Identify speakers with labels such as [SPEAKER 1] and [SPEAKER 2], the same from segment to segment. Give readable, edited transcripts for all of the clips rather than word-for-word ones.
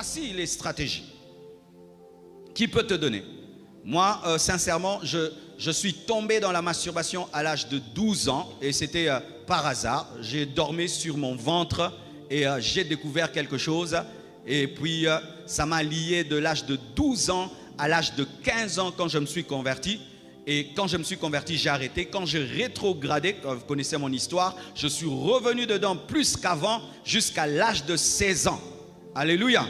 [SPEAKER 1] Voici les stratégies qui peut te donner. Moi, sincèrement, je suis tombé dans la masturbation à l'âge de 12 ans et c'était par hasard. J'ai dormi sur mon ventre et j'ai découvert quelque chose. Et puis, ça m'a lié de l'âge de 12 ans à l'âge de 15 ans quand je me suis converti. Et quand je me suis converti, j'ai arrêté. Quand j'ai rétrogradé, vous connaissez mon histoire, je suis revenu dedans plus qu'avant jusqu'à l'âge de 16 ans. Alléluia.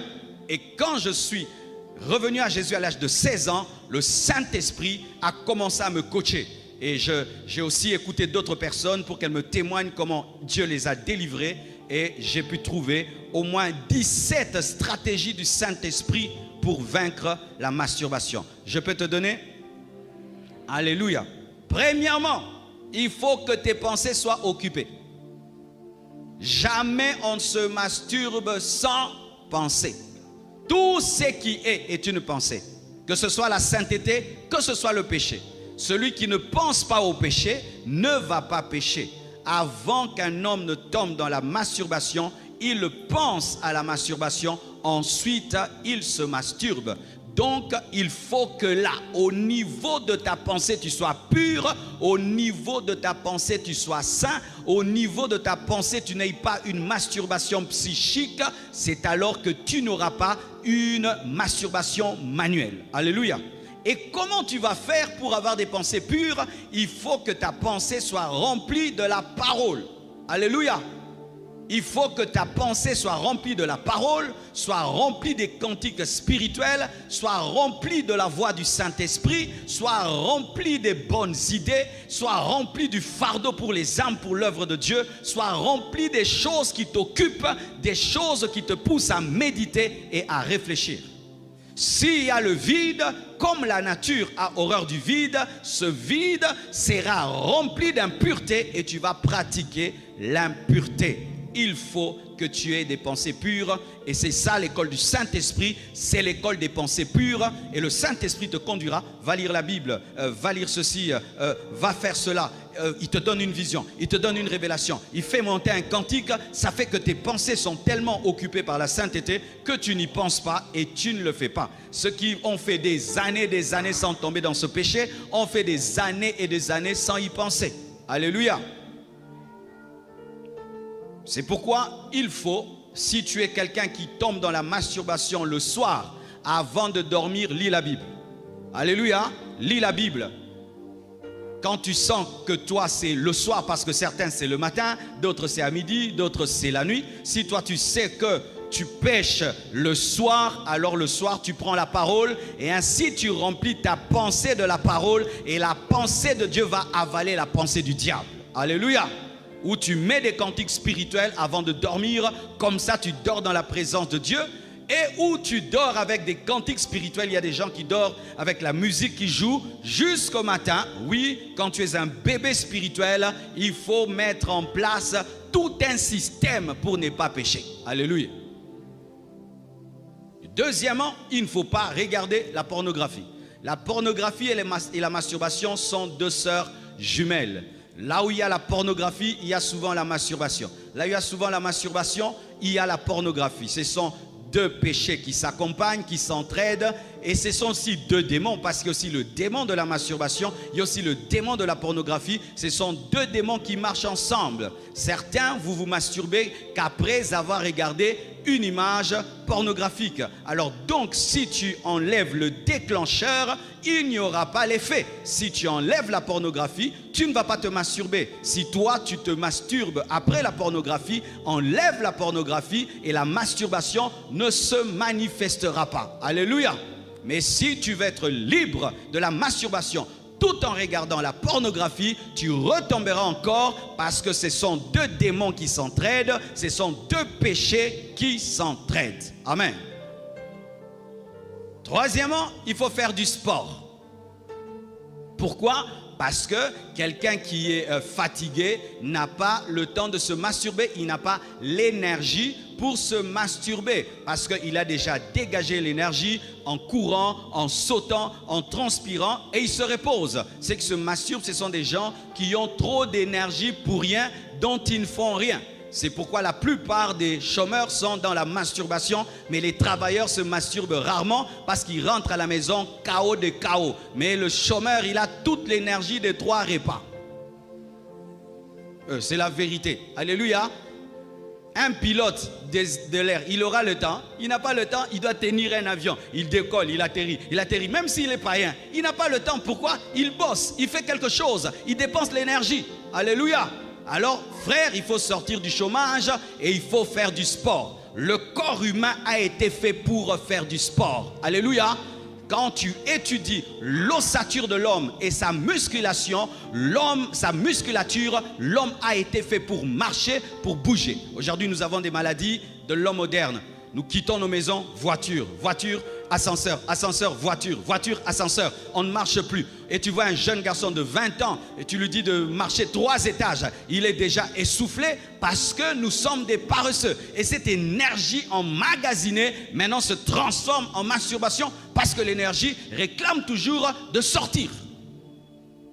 [SPEAKER 1] Et quand je suis revenu à Jésus à l'âge de 16 ans, le Saint-Esprit a commencé à me coacher. Et j'ai aussi écouté d'autres personnes pour qu'elles me témoignent comment Dieu les a délivrés. Et j'ai pu trouver au moins 17 stratégies du Saint-Esprit pour vaincre la masturbation. Je peux te donner? Alléluia. Premièrement, il faut que tes pensées soient occupées. Jamais on ne se masturbe sans penser. Tout ce qui est une pensée. Que ce soit la sainteté, que ce soit le péché. Celui qui ne pense pas au péché ne va pas pécher. Avant qu'un homme ne tombe dans la masturbation, il pense à la masturbation, ensuite il se masturbe. Donc il faut que là, au niveau de ta pensée, tu sois pur, au niveau de ta pensée, tu sois saint, au niveau de ta pensée, tu n'aies pas une masturbation psychique, c'est alors que tu n'auras pas une masturbation manuelle. Alléluia. Et comment tu vas faire pour avoir des pensées pures? Il faut que ta pensée soit remplie de la parole. Alléluia. Il faut que ta pensée soit remplie de la parole, soit remplie des cantiques spirituels, soit remplie de la voix du Saint-Esprit, soit remplie des bonnes idées, soit remplie du fardeau pour les âmes, pour l'œuvre de Dieu, soit remplie des choses qui t'occupent, des choses qui te poussent à méditer et à réfléchir. S'il y a le vide, comme la nature a horreur du vide, ce vide sera rempli d'impureté et tu vas pratiquer l'impureté. Il faut que tu aies des pensées pures et c'est ça l'école du Saint-Esprit, c'est l'école des pensées pures et le Saint-Esprit te conduira, va lire la Bible, va lire ceci, va faire cela, il te donne une vision, il te donne une révélation, il fait monter un cantique, ça fait que tes pensées sont tellement occupées par la sainteté que tu n'y penses pas et tu ne le fais pas. Ceux qui ont fait des années sans tomber dans ce péché, ont fait des années et des années sans y penser. Alléluia. C'est pourquoi il faut, si tu es quelqu'un qui tombe dans la masturbation le soir, avant de dormir, lis la Bible. Alléluia, lis la Bible. Quand tu sens que toi c'est le soir, parce que certains c'est le matin, d'autres c'est à midi, d'autres c'est la nuit. Si toi tu sais que tu pêches le soir, alors le soir tu prends la parole et ainsi tu remplis ta pensée de la parole et la pensée de Dieu va avaler la pensée du diable. Alléluia. Où tu mets des cantiques spirituels avant de dormir, comme ça tu dors dans la présence de Dieu, et où tu dors avec des cantiques spirituels. Il y a des gens qui dorment avec la musique qui joue jusqu'au matin. Oui, quand tu es un bébé spirituel, il faut mettre en place tout un système pour ne pas pécher. Alléluia. Deuxièmement, il ne faut pas regarder la pornographie. La pornographie et la masturbation sont deux sœurs jumelles. Là où il y a la pornographie, il y a souvent la masturbation. Là où il y a souvent la masturbation, il y a la pornographie. Ce sont deux péchés qui s'accompagnent, qui s'entraident. Et ce sont aussi deux démons, parce qu'il y a aussi le démon de la masturbation, il y a aussi le démon de la pornographie. Ce sont deux démons qui marchent ensemble. Certains, vous vous masturbez qu'après avoir regardé une image pornographique. Alors donc, si tu enlèves le déclencheur, il n'y aura pas l'effet. Si tu enlèves la pornographie, tu ne vas pas te masturber. Si toi, tu te masturbes après la pornographie, enlève la pornographie et la masturbation ne se manifestera pas. Alléluia. Mais si tu veux être libre de la masturbation tout en regardant la pornographie, tu retomberas encore parce que ce sont deux démons qui s'entraident, ce sont deux péchés qui s'entraident. Amen. Troisièmement, il faut faire du sport. Pourquoi? Parce que quelqu'un qui est fatigué n'a pas le temps de se masturber, il n'a pas l'énergie pour se masturber parce qu'il a déjà dégagé l'énergie en courant, en sautant, en transpirant et il se repose. Ceux qui se masturbent, ce sont des gens qui ont trop d'énergie pour rien, dont ils ne font rien. C'est pourquoi la plupart des chômeurs sont dans la masturbation, mais les travailleurs se masturbent rarement parce qu'ils rentrent à la maison KO de KO. Mais le chômeur, il a toute l'énergie des 3 repas. C'est la vérité. Alléluia. Un pilote de l'air, il aura le temps. Il n'a pas le temps, il doit tenir un avion. Il décolle, il atterrit. Même s'il est païen, il n'a pas le temps. Pourquoi? Il bosse, il fait quelque chose. Il dépense l'énergie. Alléluia. Alors, frère, il faut sortir du chômage et il faut faire du sport. Le corps humain a été fait pour faire du sport. Alléluia. Quand tu étudies l'ossature de l'homme et sa musculation, l'homme a été fait pour marcher, pour bouger. Aujourd'hui, nous avons des maladies de l'homme moderne. Nous quittons nos maisons, voiture, ascenseur, voiture, ascenseur. On ne marche plus. Et tu vois un jeune garçon de 20 ans et tu lui dis de marcher 3 étages. Il est déjà essoufflé parce que nous sommes des paresseux. Et cette énergie emmagasinée maintenant se transforme en masturbation parce que l'énergie réclame toujours de sortir.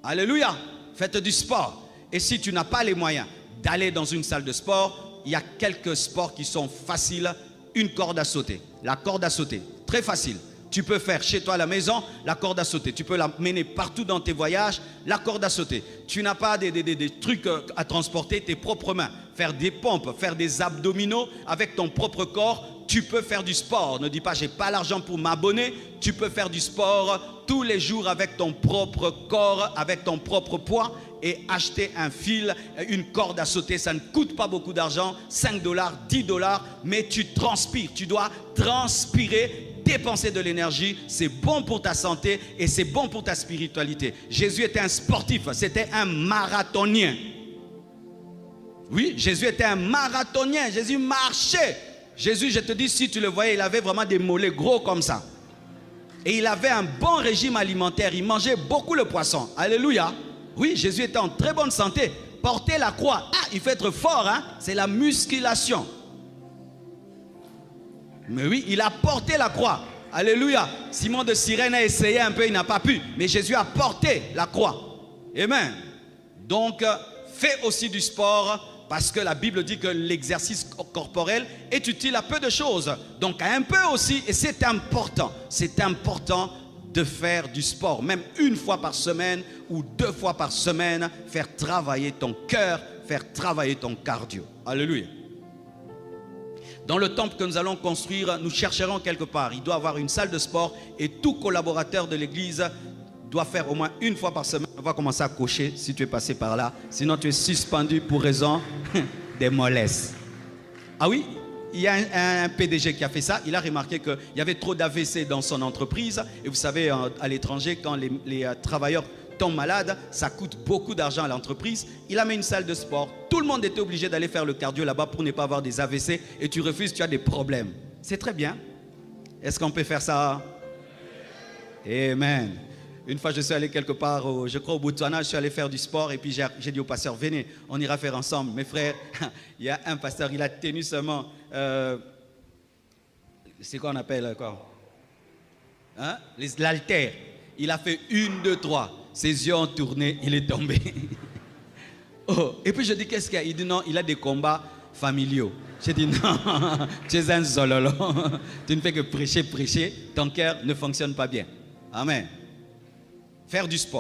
[SPEAKER 1] Alléluia. Faites du sport. Et si tu n'as pas les moyens d'aller dans une salle de sport, il y a quelques sports qui sont faciles. Une corde à sauter. La corde à sauter, très facile. Tu peux faire chez toi à la maison la corde à sauter. Tu peux la mener partout dans tes voyages, la corde à sauter. Tu n'as pas des trucs à transporter, tes propres mains. Faire des pompes, faire des abdominaux avec ton propre corps. Tu peux faire du sport. Ne dis pas, j'ai pas l'argent pour m'abonner. Tu peux faire du sport tous les jours avec ton propre corps, avec ton propre poids. Et acheter un fil, une corde à sauter, ça ne coûte pas beaucoup d'argent, 5 $, 10 $, mais tu transpires, tu dois transpirer, dépenser de l'énergie, c'est bon pour ta santé et c'est bon pour ta spiritualité. Jésus était un sportif, c'était un marathonien. Oui, Jésus était un marathonien, Jésus marchait. Jésus, je te dis, si tu le voyais, il avait vraiment des mollets gros comme ça. Et il avait un bon régime alimentaire, il mangeait beaucoup le poisson. Alléluia. Oui, Jésus était en très bonne santé. Porter la croix, il faut être fort, hein? C'est la musculation. Mais oui, il a porté la croix. Alléluia. Simon de Cyrène a essayé un peu, il n'a pas pu. Mais Jésus a porté la croix. Amen. Donc, fais aussi du sport parce que la Bible dit que l'exercice corporel est utile à peu de choses. Donc, à un peu aussi, et c'est important. C'est important de faire du sport, même 1 fois par semaine ou 2 fois par semaine, faire travailler ton cœur, faire travailler ton cardio. Alléluia. Dans le temple que nous allons construire, nous chercherons quelque part. Il doit y avoir une salle de sport et tout collaborateur de l'église doit faire au moins 1 fois par semaine. On va commencer à cocher si tu es passé par là. Sinon, tu es suspendu pour raison des mollesses. Ah oui? Il y a un PDG qui a fait ça. Il a remarqué qu'il y avait trop d'AVC dans son entreprise. Et vous savez, à l'étranger, quand les travailleurs tombent malades, ça coûte beaucoup d'argent à l'entreprise. Il a mis une salle de sport. Tout le monde était obligé d'aller faire le cardio là-bas pour ne pas avoir des AVC. Et tu refuses, tu as des problèmes. C'est très bien. Est-ce qu'on peut faire ça? Amen. Une fois, je suis allé quelque part, je crois au Botswana, je suis allé faire du sport et puis j'ai dit au pasteur, venez, on ira faire ensemble. Mes frères, il y a un pasteur, il a tenu seulement, c'est quoi on appelle quoi, hein? L'haltère. Il a fait 1, 2, 3. Ses yeux ont tourné, il est tombé. Oh. Et puis je dis, qu'est-ce qu'il y a? Il dit non, il a des combats familiaux. J'ai dit non, tu es un zololo. Tu ne fais que prêcher, ton cœur ne fonctionne pas bien. Amen. Faire du sport.